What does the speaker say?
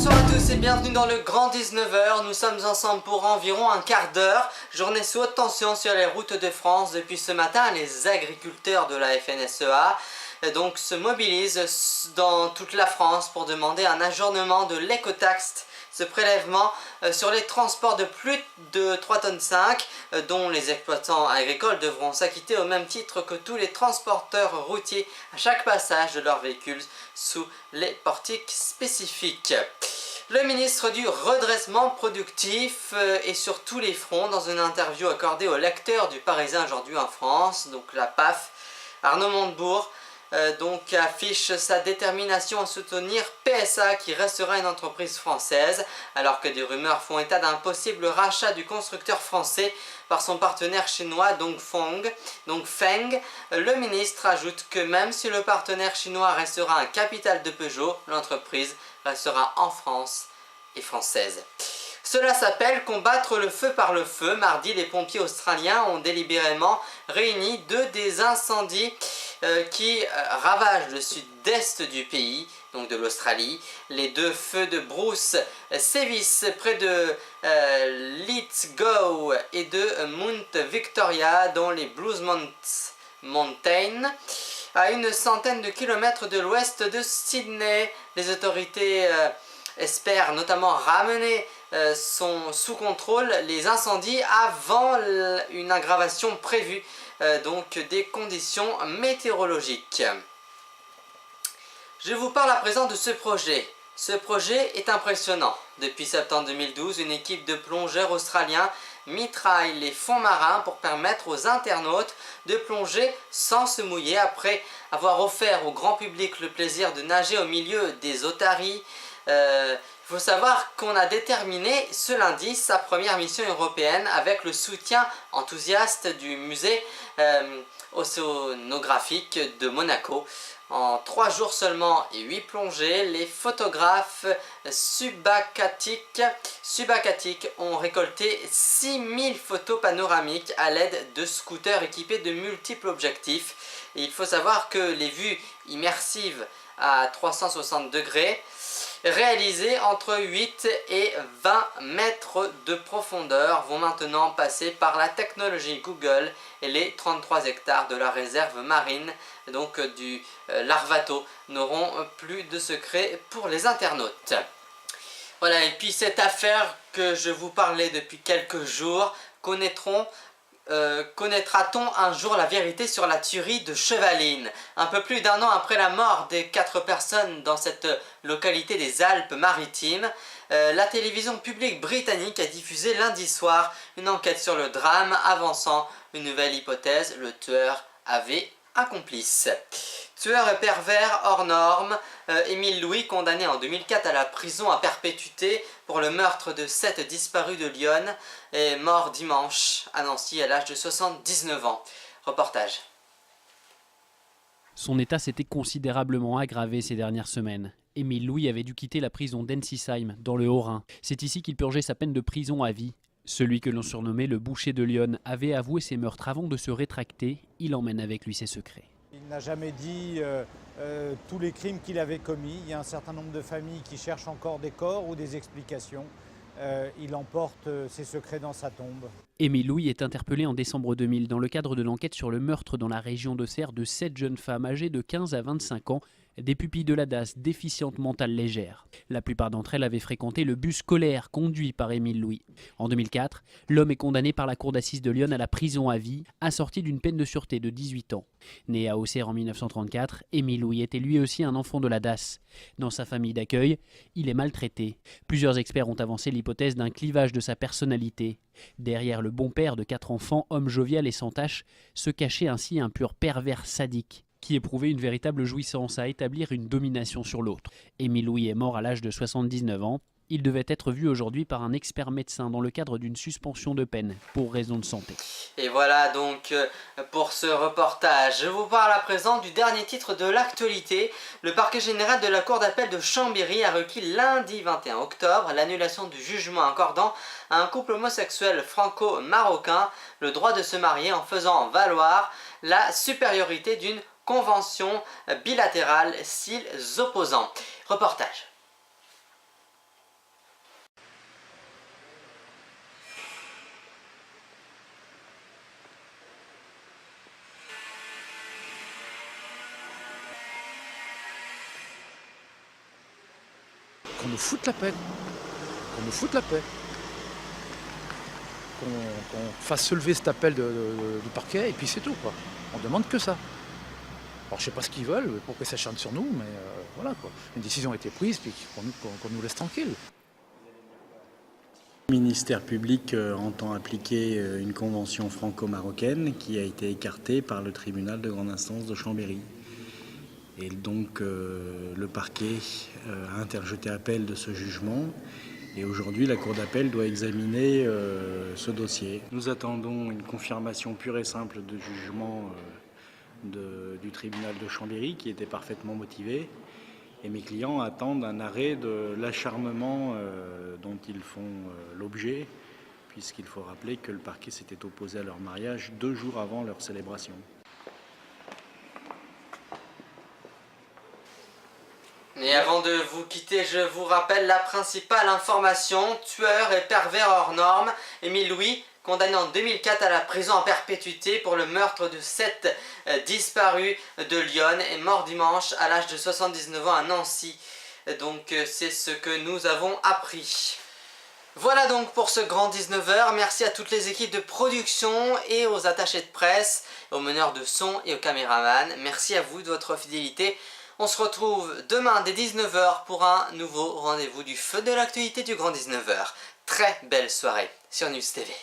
Bonsoir à tous et bienvenue dans le Grand 19h. Nous sommes ensemble pour environ un quart d'heure. Journée sous haute tension sur les routes de France. Depuis ce matin, les agriculteurs de la FNSEA donc se mobilisent dans toute la France pour demander un ajournement de l'écotaxe, ce prélèvement sur les transports de plus de 3,5 tonnes dont les exploitants agricoles devront s'acquitter au même titre que tous les transporteurs routiers à chaque passage de leurs véhicules sous les portiques spécifiques. Le ministre du redressement productif est sur tous les fronts dans une interview accordée au lecteur du Parisien aujourd'hui en France, donc la PAF, Arnaud Montebourg. Donc affiche sa détermination à soutenir PSA qui restera une entreprise française alors que des rumeurs font état d'un possible rachat du constructeur français par son partenaire chinois Dongfeng. Le ministre ajoute que même si le partenaire chinois restera un capital de Peugeot, l'entreprise restera en France et française. Cela s'appelle combattre le feu par le feu. Mardi, les pompiers australiens ont délibérément réuni deux des incendies qui ravagent le sud-est du pays, donc de l'Australie. Les deux feux de brousse sévissent près de Lithgow et de Mount Victoria dans les Blues Mountains, à une centaine de kilomètres de l'ouest de Sydney. Les autorités espèrent notamment ramener sous contrôle les incendies avant une aggravation prévue donc des conditions météorologiques. Je vous parle à présent de ce projet. Ce projet est impressionnant. Depuis septembre 2012, une équipe de plongeurs australiens mitraille les fonds marins pour permettre aux internautes de plonger sans se mouiller après avoir offert au grand public le plaisir de nager au milieu des otaries. Il faut savoir qu'on a déterminé ce lundi sa première mission européenne avec le soutien enthousiaste du musée océanographique de Monaco. En 3 jours seulement et 8 plongées, les photographes subacatiques ont récolté 6000 photos panoramiques à l'aide de scooters équipés de multiples objectifs. Et il faut savoir que les vues immersives à 360 degrés réalisées entre 8 et 20 mètres de profondeur vont maintenant passer par la technologie Google et les 33 hectares de la réserve marine donc du Larvato n'auront plus de secret pour les internautes. Voilà, et puis cette affaire que je vous parlais depuis quelques jours, connaîtra-t-on un jour la vérité sur la tuerie de Chevaline? Un peu plus d'1 an après la mort des 4 personnes dans cette localité des Alpes-Maritimes, la télévision publique britannique a diffusé lundi soir une enquête sur le drame avançant une nouvelle hypothèse: le tueur avait un complice. Tueur et pervers hors norme, Émile Louis, condamné en 2004 à la prison à perpétuité pour le meurtre de 7 disparus de Lyon, est mort dimanche à Nancy à l'âge de 79 ans. Reportage. Son état s'était considérablement aggravé ces dernières semaines. Émile Louis avait dû quitter la prison d'Ensisheim, dans le Haut-Rhin. C'est ici qu'il purgeait sa peine de prison à vie. Celui que l'on surnommait le boucher de Lyon avait avoué ses meurtres avant de se rétracter. Il emmène avec lui ses secrets. Il n'a jamais dit tous les crimes qu'il avait commis. Il y a un certain nombre de familles qui cherchent encore des corps ou des explications. Il emporte ses secrets dans sa tombe. Émile Louis est interpellé en décembre 2000 dans le cadre de l'enquête sur le meurtre dans la région d'Auxerre de 7 jeunes femmes âgées de 15 à 25 ans, des pupilles de la DAS déficientes mentales légères. La plupart d'entre elles avaient fréquenté le bus scolaire conduit par Émile Louis. En 2004, l'homme est condamné par la cour d'assises de Lyon à la prison à vie, assorti d'une peine de sûreté de 18 ans. Né à Auxerre en 1934, Émile Louis était lui aussi un enfant de la DAS. Dans sa famille d'accueil, il est maltraité. Plusieurs experts ont avancé l'hypothèse d'un clivage de sa personnalité. Derrière le bon père de 4 enfants, homme jovial et sans tache, se cachait ainsi un pur pervers sadique, qui éprouvait une véritable jouissance à établir une domination sur l'autre. Émile Louis est mort à l'âge de 79 ans. Il devait être vu aujourd'hui par un expert médecin dans le cadre d'une suspension de peine pour raison de santé. Et voilà donc pour ce reportage. Je vous parle à présent du dernier titre de l'actualité. Le parquet général de la cour d'appel de Chambéry a requis lundi 21 octobre l'annulation du jugement accordant à un couple homosexuel franco-marocain le droit de se marier en faisant valoir la supériorité d'une convention bilatérale s'ils opposants. Reportage. Qu'on nous foute la paix. Qu'on nous foute la paix. Qu'on fasse se lever cet appel du parquet et puis c'est tout, quoi. On demande que ça. Alors je sais pas ce qu'ils veulent, pourquoi ils s'acharnent sur nous, mais voilà, quoi. Une décision a été prise, puis qu'on nous laisse tranquille. Le ministère public entend appliquer une convention franco-marocaine qui a été écartée par le tribunal de grande instance de Chambéry. Et donc le parquet a interjeté appel de ce jugement. Et aujourd'hui, la Cour d'appel doit examiner ce dossier. Nous attendons une confirmation pure et simple de jugement du tribunal de Chambéry qui était parfaitement motivé. Et mes clients attendent un arrêt de l'acharnement dont ils font l'objet, puisqu'il faut rappeler que le parquet s'était opposé à leur mariage 2 jours avant leur célébration. Et avant de vous quitter, je vous rappelle la principale information. Tueur et pervers hors norme, Émile Louis, condamné en 2004 à la prison en perpétuité pour le meurtre de 7 disparus de Lyon, est mort dimanche à l'âge de 79 ans à Nancy. Donc c'est ce que nous avons appris. Voilà donc pour ce grand 19h. Merci à toutes les équipes de production et aux attachés de presse, aux meneurs de son et aux caméramans. Merci à vous de votre fidélité. On se retrouve demain dès 19h pour un nouveau rendez-vous du feu de l'actualité du grand 19h. Très belle soirée sur News TV.